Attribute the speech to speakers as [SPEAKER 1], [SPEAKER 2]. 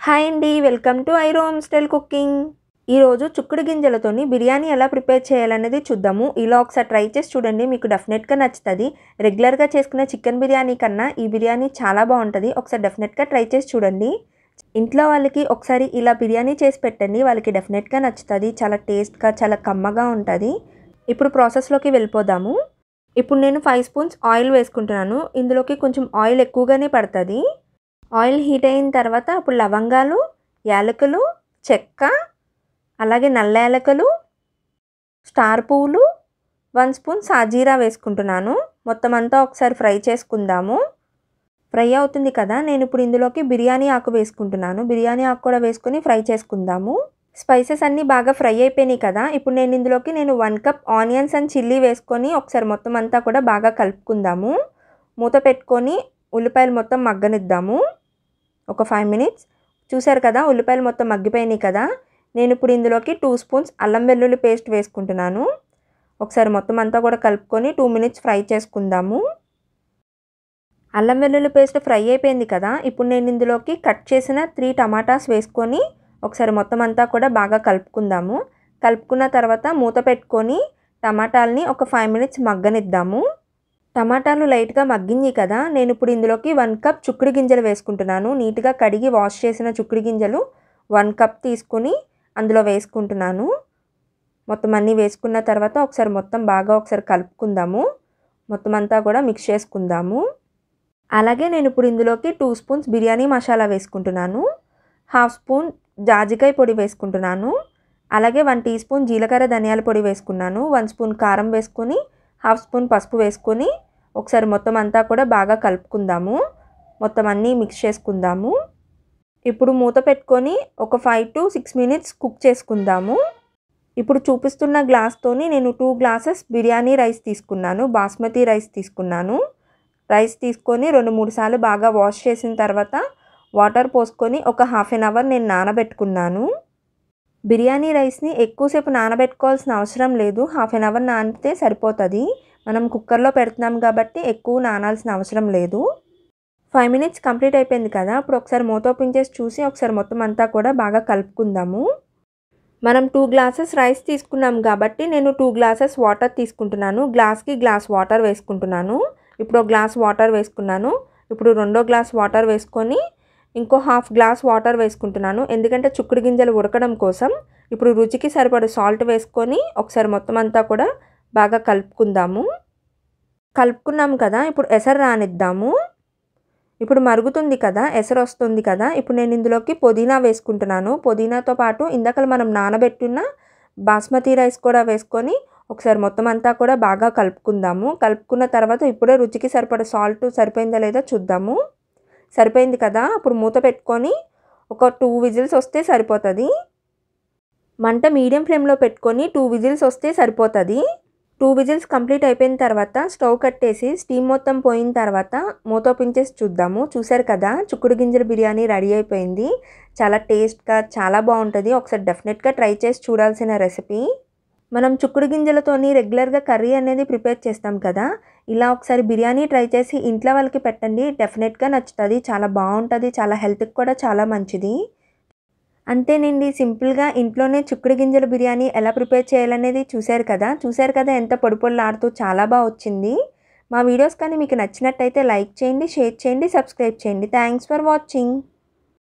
[SPEAKER 1] Hi అండి, welcome to ఐరో home style cooking. ఈరోజు చుక్కుడు గింజలతోని బిర్యానీ ఎలా ప్రిపేర్ చేయాలనేది చూద్దాము. ఇలా ఒకసారి ట్రై చేసి చూడండి, మీకు డెఫినెట్గా నచ్చుతుంది. రెగ్యులర్గా చేసుకునే చికెన్ బిర్యానీ కన్నా ఈ బిర్యానీ చాలా బాగుంటుంది. ఒకసారి డెఫినెట్గా ట్రై చేసి చూడండి. ఇంట్లో వాళ్ళకి ఒకసారి ఇలా బిర్యానీ చేసి పెట్టండి, వాళ్ళకి డెఫినెట్గా నచ్చుతుంది. చాలా టేస్ట్గా, చాలా కమ్మగా ఉంటుంది. ఇప్పుడు ప్రాసెస్లోకి వెళ్ళిపోదాము. ఇప్పుడు నేను 5 స్పూన్స్ ఆయిల్ వేసుకుంటున్నాను. ఇందులోకి కొంచెం ఆయిల్ ఎక్కువగానే పడుతుంది. ఆయిల్ హీట్ అయిన తర్వాత అప్పుడు లవంగాలు, యాలకులు, చెక్క, అలాగే నల్ల యాలకులు, స్టార్ పువ్వులు, 1 స్పూన్ సాజీరా వేసుకుంటున్నాను. మొత్తం అంతా ఒకసారి ఫ్రై చేసుకుందాము. ఫ్రై అవుతుంది కదా, నేను ఇప్పుడు ఇందులోకి బిర్యానీ ఆకు వేసుకుంటున్నాను. బిర్యానీ ఆకు కూడా వేసుకొని ఫ్రై చేసుకుందాము. స్పైసెస్ అన్నీ బాగా ఫ్రై అయిపోయినాయి కదా, ఇప్పుడు నేను ఇందులోకి 1 కప్ ఆనియన్స్ అండ్ చిల్లీ వేసుకొని ఒకసారి మొత్తం అంతా కూడా బాగా కలుపుకుందాము. మూత పెట్టుకొని ఉల్లిపాయలు మొత్తం మగ్గనిద్దాము. ఒక 5 మినిట్స్. చూసారు కదా, ఉల్లిపాయలు మొత్తం మగ్గిపోయినాయి కదా, నేను ఇప్పుడు ఇందులోకి 2 స్పూన్స్ అల్లం వెల్లుల్లి పేస్ట్ వేసుకుంటున్నాను. ఒకసారి మొత్తం అంతా కూడా కలుపుకొని 2 మినిట్స్ ఫ్రై చేసుకుందాము. అల్లం వెల్లుల్లి పేస్ట్ ఫ్రై అయిపోయింది కదా, ఇప్పుడు నేను ఇందులోకి కట్ చేసిన 3 టమాటాస్ వేసుకొని ఒకసారి మొత్తం అంతా కూడా బాగా కలుపుకుందాము. కలుపుకున్న తర్వాత మూత పెట్టుకొని టమాటాలని ఒక 5 మినిట్స్ మగ్గనిద్దాము. టమాటాలు లైట్గా మగ్గింది కదా, నేను ఇప్పుడు ఇందులోకి 1 కప్ చుక్కుడు గింజలు వేసుకుంటున్నాను. నీట్గా కడిగి వాష్ చేసిన చుక్కుడు గింజలు 1 కప్ తీసుకుని అందులో వేసుకుంటున్నాను. మొత్తం అన్నీ వేసుకున్న తర్వాత ఒకసారి మొత్తం బాగా ఒకసారి కలుపుకుందాము. మొత్తం అంతా కూడా మిక్స్ చేసుకుందాము. అలాగే నేను ఇప్పుడు ఇందులోకి 2 స్పూన్స్ బిర్యానీ మసాలా వేసుకుంటున్నాను. 1/2 స్పూన్ జాజికాయ పొడి వేసుకుంటున్నాను. అలాగే 1 టీ స్పూన్ జీలకర్ర ధనియాల పొడి వేసుకున్నాను. 1 స్పూన్ కారం వేసుకొని 1/2 స్పూన్ పసుపు వేసుకొని ఒకసారి మొత్తం అంతా కూడా బాగా కలుపుకుందాము. మొత్తం అన్నీ మిక్స్ చేసుకుందాము. ఇప్పుడు మూత పెట్టుకొని ఒక 5 to 6 మినిట్స్ కుక్ చేసుకుందాము. ఇప్పుడు చూపిస్తున్న గ్లాస్తోని నేను 2 గ్లాసెస్ బిర్యానీ రైస్ తీసుకున్నాను. బాస్మతి రైస్ తీసుకున్నాను. రైస్ తీసుకొని 2-3 సార్లు బాగా వాష్ చేసిన తర్వాత వాటర్ పోసుకొని ఒక హాఫ్ అన్ అవర్ నేను నానబెట్టుకున్నాను. బిర్యానీ రైస్ని ఎక్కువసేపు నానబెట్టుకోవాల్సిన అవసరం లేదు. హాఫ్ అన్ అవర్ నానితే సరిపోతుంది. మనం కుక్కర్లో పెడుతున్నాం కాబట్టి ఎక్కువ నానాల్సిన అవసరం లేదు. 5 మినిట్స్ కంప్లీట్ అయిపోయింది కదా, ఇప్పుడు ఒకసారి మూత ఓపెన్ చేసి చూసి ఒకసారి మొత్తం అంతా కూడా బాగా కలుపుకుందాము. మనం 2 గ్లాసెస్ రైస్ తీసుకున్నాం కాబట్టి నేను 2 గ్లాసెస్ వాటర్ తీసుకుంటున్నాను. గ్లాస్కి గ్లాస్ వాటర్ వేసుకుంటున్నాను. ఇప్పుడు 1 గ్లాస్ వాటర్ వేసుకున్నాను. ఇప్పుడు 2వ గ్లాస్ వాటర్ వేసుకొని ఇంకో 1/2 గ్లాస్ వాటర్ వేసుకుంటున్నాను, ఎందుకంటే చుక్కుడు గింజలు ఉడకడం కోసం. ఇప్పుడు రుచికి సరిపడే సాల్ట్ వేసుకొని ఒకసారి మొత్తం అంతా కూడా బాగా కలుపుకుందాము. కలుపుకున్నాము కదా, ఇప్పుడు ఎసరు రానిద్దాము. ఇప్పుడు మరుగుతుంది కదా, ఎసరు వస్తుంది కదా, ఇప్పుడు నేను ఇందులోకి పుదీనా వేసుకుంటున్నాను. పుదీనాతో పాటు ఇందాక మనం నానబెట్టున్న బాస్మతి రైస్ కూడా వేసుకొని ఒకసారి మొత్తం అంతా కూడా బాగా కలుపుకుందాము. కలుపుకున్న తర్వాత ఇప్పుడే రుచికి సరిపడే సాల్ట్ సరిపోయిందా లేదా చూద్దాము. సరిపోయింది కదా, ఇప్పుడు మూత పెట్టుకొని ఒక 2 విజిల్స్ వస్తే సరిపోతుంది. మంట మీడియం ఫ్లేమ్లో పెట్టుకొని 2 విజిల్స్ వస్తే సరిపోతుంది. 2 విజిల్స్ కంప్లీట్ అయిపోయిన తర్వాత స్టవ్ కట్టేసి స్టీమ్ మొత్తం పోయిన తర్వాత మూత ఓపెన్ చేసి చూద్దాము. చూసారు కదా, చుక్కుడు గింజల బిర్యానీ రెడీ అయిపోయింది. చాలా టేస్ట్గా చాలా బాగుంటుంది. ఒకసారి డెఫినెట్గా ట్రై చేసి చూడాల్సిన రెసిపీ. మనం చుక్కుడు గింజలతోని రెగ్యులర్గా కర్రీ అనేది ప్రిపేర్ చేస్తాం కదా, ఇలా ఒకసారి బిర్యానీ ట్రై చేసి ఇంట్లో వాళ్ళకి పెట్టండి, డెఫినెట్గా నచ్చుతుంది. చాలా బాగుంటుంది, చాలా హెల్త్కి కూడా చాలా మంచిది. అంతేనండి, సింపుల్గా ఇంట్లోనే చుక్కుడు గింజల బిర్యానీ ఎలా ప్రిపేర్ చేయాలనేది చూశారు కదా ఎంత పొడి పొడిలాడుతూ చాలా బాగా వచ్చింది. మా వీడియోస్ కానీ మీకు నచ్చినట్టయితే లైక్ చేయండి, షేర్ చేయండి, సబ్స్క్రైబ్ చేయండి. Thanks for watching.